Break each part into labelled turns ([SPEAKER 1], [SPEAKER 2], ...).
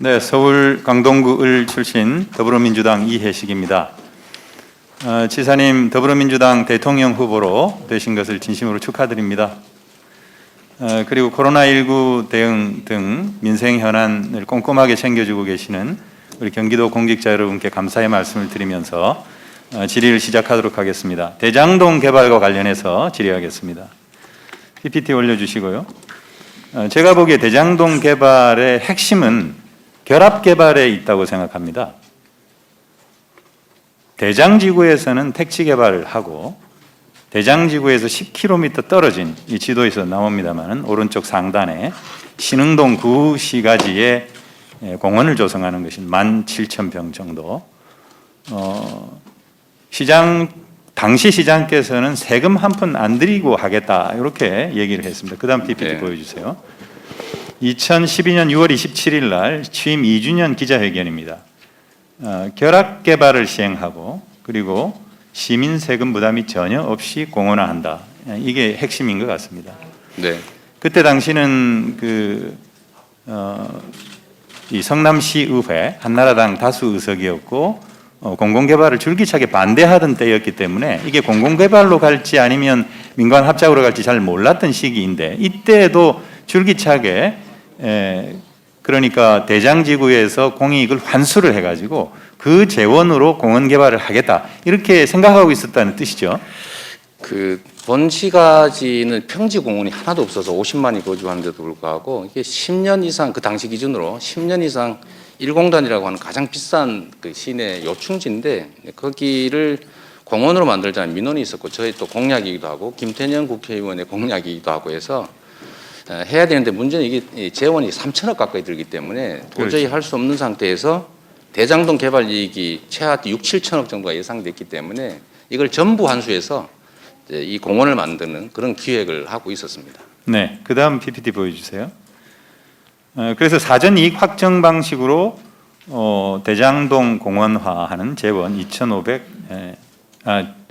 [SPEAKER 1] 네, 서울 강동구 을 출신 더불어민주당 이혜식입니다. 지사님, 더불어민주당 대통령 후보로 되신 것을 진심으로 축하드립니다. 그리고 코로나19 대응 등 민생 현안을 꼼꼼하게 챙겨주고 계시는 우리 경기도 공직자 여러분께 감사의 말씀을 드리면서 질의를 시작하도록 하겠습니다. 대장동 개발과 관련해서 질의하겠습니다. PPT 올려주시고요. 제가 보기에 대장동 개발의 핵심은 결합 개발에 있다고 생각합니다. 대장지구에서는 택지 개발을 하고 대장지구에서 10km 떨어진 이 지도에서 나옵니다만 오른쪽 상단에 신흥동 구시가지에 공원을 조성하는 것이 17,000평 정도. 당시 시장께서는 세금 한 푼 안 들이고 하겠다 이렇게 얘기를 했습니다. 그 다음 PPT 보여주세요. 2012년 6월 27일 날 취임 2주년 기자회견입니다. 결합 개발을 시행하고 그리고 시민 세금 부담이 전혀 없이 공원화한다. 이게 핵심인 것 같습니다.
[SPEAKER 2] 네.
[SPEAKER 1] 그때 당시는 이 성남시의회 한나라당 다수 의석이었고 공공개발을 줄기차게 반대하던 때였기 때문에 이게 공공개발로 갈지 아니면 민관 합작으로 갈지 잘 몰랐던 시기인데 이때에도 줄기차게 그러니까 대장지구에서 공익을 환수를 해가지고 그 재원으로 공원 개발을 하겠다 이렇게 생각하고 있었다는 뜻이죠.
[SPEAKER 2] 그 본시가지는 평지 공원이 하나도 없어서 50만이 거주하는데도 불구하고 이게 10년 이상 그 당시 기준으로 10년 이상 1공단이라고 하는 가장 비싼 그 시내 요충지인데 거기를 공원으로 만들자는 민원이 있었고 저희 또 공약이기도 하고 김태년 국회의원의 공약이기도 하고 해서 해야 되는데 문제는 이게 재원이 3천억 가까이 들기 때문에 도저히 할 수 없는 상태에서 대장동 개발 이익이 최하 6, 7천억 정도가 예상됐기 때문에 이걸 전부 환수해서 이 공원을 만드는 그런 기획을 하고 있었습니다.
[SPEAKER 1] 네, 그 다음 PPT 보여주세요. 그래서 사전 이익 확정 방식으로 대장동 공원화하는 재원 2,500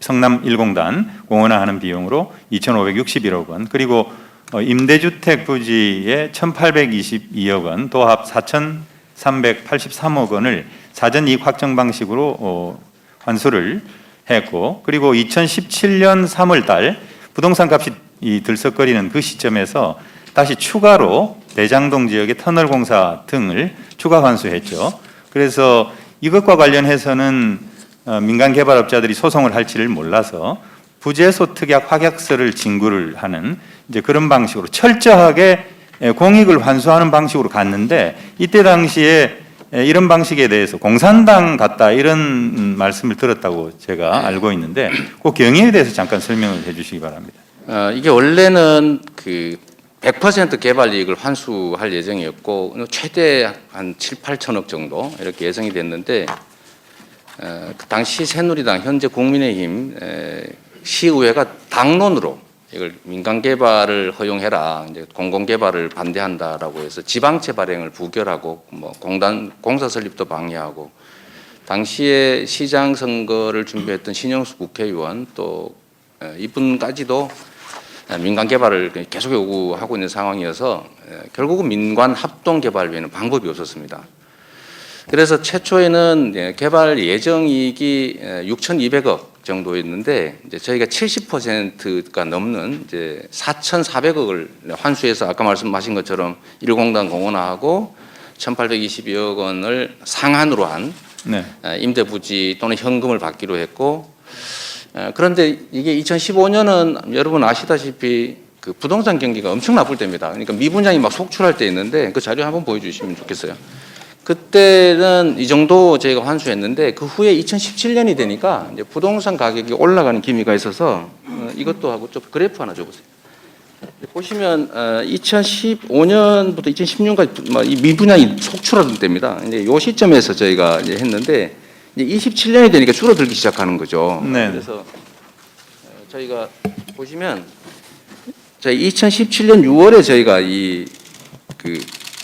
[SPEAKER 1] 성남 1공단 공원화하는 비용으로 2,561억 원 그리고 임대주택 부지에 1,822억 원 도합 4,383억 원을 사전 이익 확정 방식으로 환수를 했고 그리고 2017년 3월 달 부동산 값이 들썩거리는 그 시점에서 다시 추가로 대장동 지역의 터널 공사 등을 추가 환수했죠. 그래서 이것과 관련해서는 민간 개발업자들이 소송을 할지를 몰라서 부재소 특약 확약서를 진구를 하는 이제 그런 방식으로 철저하게 공익을 환수하는 방식으로 갔는데 이때 당시에 이런 방식에 대해서 공산당 같다 이런 말씀을 들었다고 제가 알고 있는데 그 경위에 대해서 잠깐 설명을 해주시기 바랍니다.
[SPEAKER 2] 이게 원래는 그 100% 개발 이익을 환수할 예정이었고 최대 한 7, 8천억 정도 이렇게 예상이 됐는데 그 당시 새누리당 현재 국민의힘 시의회가 당론으로 이걸 민간 개발을 허용해라, 이제 공공 개발을 반대한다라고 해서 지방채 발행을 부결하고 뭐 공사 설립도 방해하고 당시에 시장 선거를 준비했던 신영수 국회의원 또 이분까지도 민간 개발을 계속 요구하고 있는 상황이어서 결국은 민관 합동 개발 외에는 방법이 없었습니다. 그래서 최초에는 개발 예정 이익이 6,200억 정도였는데 이제 저희가 70%가 넘는 이제 4,400억을 환수해서 아까 말씀하신 것처럼 1공단 공원화하고 1,822억 원을 상한으로 한 임대부지 또는 현금을 받기로 했고 그런데 이게 2015년은 여러분 아시다시피 그 부동산 경기가 엄청 나쁠 때입니다. 그러니까 미분양이 막 속출할 때 있는데 그 자료 한번 보여주시면 좋겠어요. 그때는 이 정도 저희가 환수했는데 그 후에 2017년이 되니까 이제 부동산 가격이 올라가는 기미가 있어서 이것도 하고 좀 그래프 하나 줘보세요. 보시면 2015년부터 2016년까지 이 미분양이 속출하던 때입니다. 이제 이 시점에서 저희가 이제 했는데 이제 27년이 되니까 줄어들기 시작하는 거죠.
[SPEAKER 1] 네.
[SPEAKER 2] 그래서 저희가 보시면 저희 2017년 6월에 저희가 그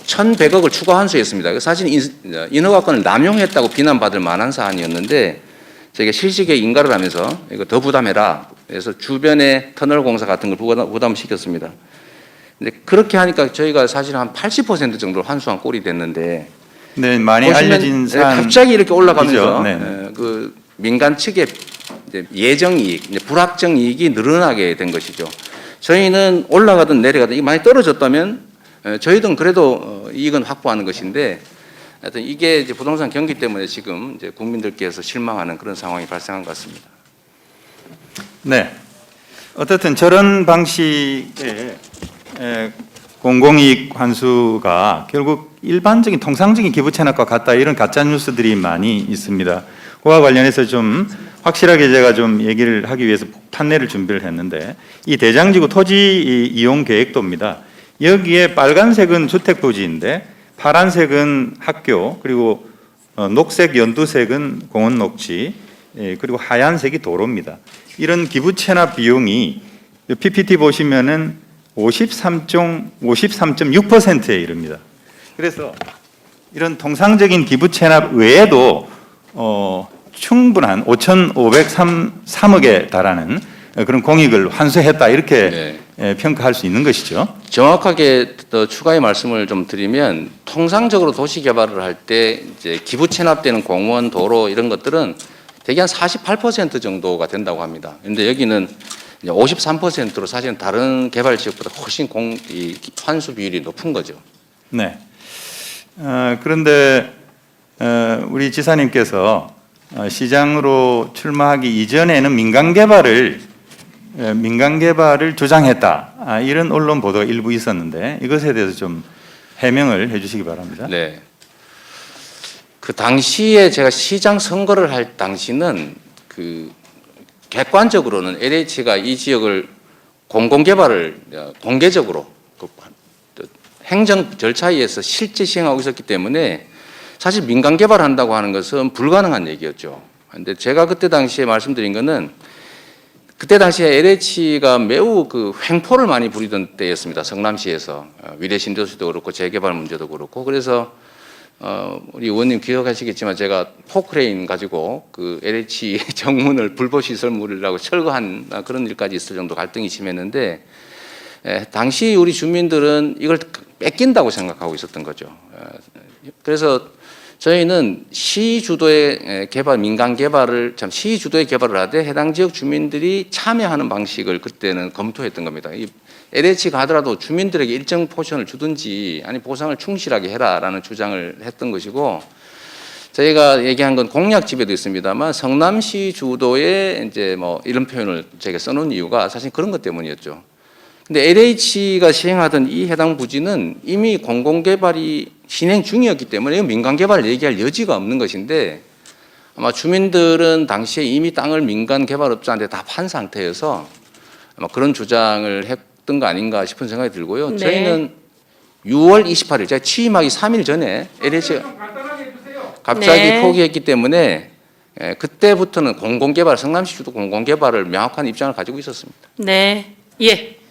[SPEAKER 2] 1,100억을 추가 환수했습니다. 사실 인허가권을 남용했다고 비난받을 만한 사안이었는데 저희가 실시에 인가를 하면서 이거 더 부담해라. 그래서 주변에 터널 공사 같은 걸 부담시켰습니다. 근데 그렇게 하니까 저희가 사실 한 80% 정도 환수한 꼴이 됐는데
[SPEAKER 1] 네, 많이
[SPEAKER 2] 보시면,
[SPEAKER 1] 알려진 사안
[SPEAKER 2] 갑자기 이렇게 올라가면서
[SPEAKER 1] 네.
[SPEAKER 2] 그 민간 측의 이제 예정 이익, 이제 불확정 이익이 늘어나게 된 것이죠. 저희는 올라가든 내려가든 이게 많이 떨어졌다면 저희들은 그래도 이익은 확보하는 것인데 하여튼 이게 이제 부동산 경기 때문에 지금 이제 국민들께서 실망하는 그런 상황이 발생한 것 같습니다.
[SPEAKER 1] 네. 어떻든 저런 방식의 공공이익 환수가 결국 일반적인 통상적인 기부 체납과 같다 이런 가짜 뉴스들이 많이 있습니다. 그와 관련해서 좀 확실하게 제가 좀 얘기를 하기 위해서 판례를 준비를 했는데 이 대장지구 토지 이용 계획도입니다. 여기에 빨간색은 주택 부지인데 파란색은 학교 그리고 녹색 연두색은 공원 녹지 그리고 하얀색이 도로입니다. 이런 기부 체납 비용이 PPT 보시면은 53.6%에 이릅니다. 그래서 이런 통상적인 기부 체납 외에도 충분한 5,503억에 달하는 그런 공익을 환수했다 이렇게 평가할 수 있는 것이죠.
[SPEAKER 2] 정확하게 더 추가의 말씀을 좀 드리면 통상적으로 도시 개발을 할 때 이제 기부 체납되는 공원, 도로 이런 것들은 대개 한 48% 정도가 된다고 합니다. 그런데 여기는 53%로 사실은 다른 개발 지역보다 훨씬 이 환수 비율이 높은 거죠.
[SPEAKER 1] 네. 그런데 우리 지사님께서 시장으로 출마하기 이전에는 민간 개발을 주장했다. 이런 언론 보도가 일부 있었는데 이것에 대해서 좀 해명을 해주시기 바랍니다.
[SPEAKER 2] 네. 그 당시에 제가 시장 선거를 할 당시는 그 객관적으로는 LH가 이 지역을 공공개발을 공개적으로 그 행정 절차에 의해서 실제 시행하고 있었기 때문에 사실 민간 개발한다고 하는 것은 불가능한 얘기였죠. 그런데 제가 그때 당시에 말씀드린 것은 그때 당시에 LH가 매우 그 횡포를 많이 부리던 때였습니다. 성남시에서 위례 신도시도 그렇고 재개발 문제도 그렇고 그래서 우리 의원님 기억하시겠지만 제가 포크레인 가지고 그 LH 정문을 불법시설물이라고 철거한 그런 일까지 있을 정도 갈등이 심했는데 당시 우리 주민들은 이걸 뺏긴다고 생각하고 있었던 거죠. 그래서 저희는 시 주도의 개발, 민간 개발을 시 주도의 개발을 하되 해당 지역 주민들이 참여하는 방식을 그때는 검토했던 겁니다. 이 LH가 하더라도 주민들에게 일정 포션을 주든지 아니 보상을 충실하게 해라라는 주장을 했던 것이고 저희가 얘기한 건 공약집에도 있습니다만 성남시 주도의 이제 뭐 이런 표현을 제가 써놓은 이유가 사실 그런 것 때문이었죠. 근데 LH가 시행하던 이 해당 부지는 이미 공공개발이 진행 중이었기 때문에 민간개발을 얘기할 여지가 없는 것인데 아마 주민들은 당시에 이미 땅을 민간개발업자한테 다 판 상태여서 아마 그런 주장을 했던 거 아닌가 싶은 생각이 들고요.
[SPEAKER 3] 네.
[SPEAKER 2] 저희는 6월 28일 제가 취임하기 3일 전에 LH가 갑자기
[SPEAKER 3] 네.
[SPEAKER 2] 포기했기 때문에 그때부터는 공공개발, 성남시 주도 공공개발을 명확한 입장을 가지고 있었습니다.
[SPEAKER 3] 네. 예.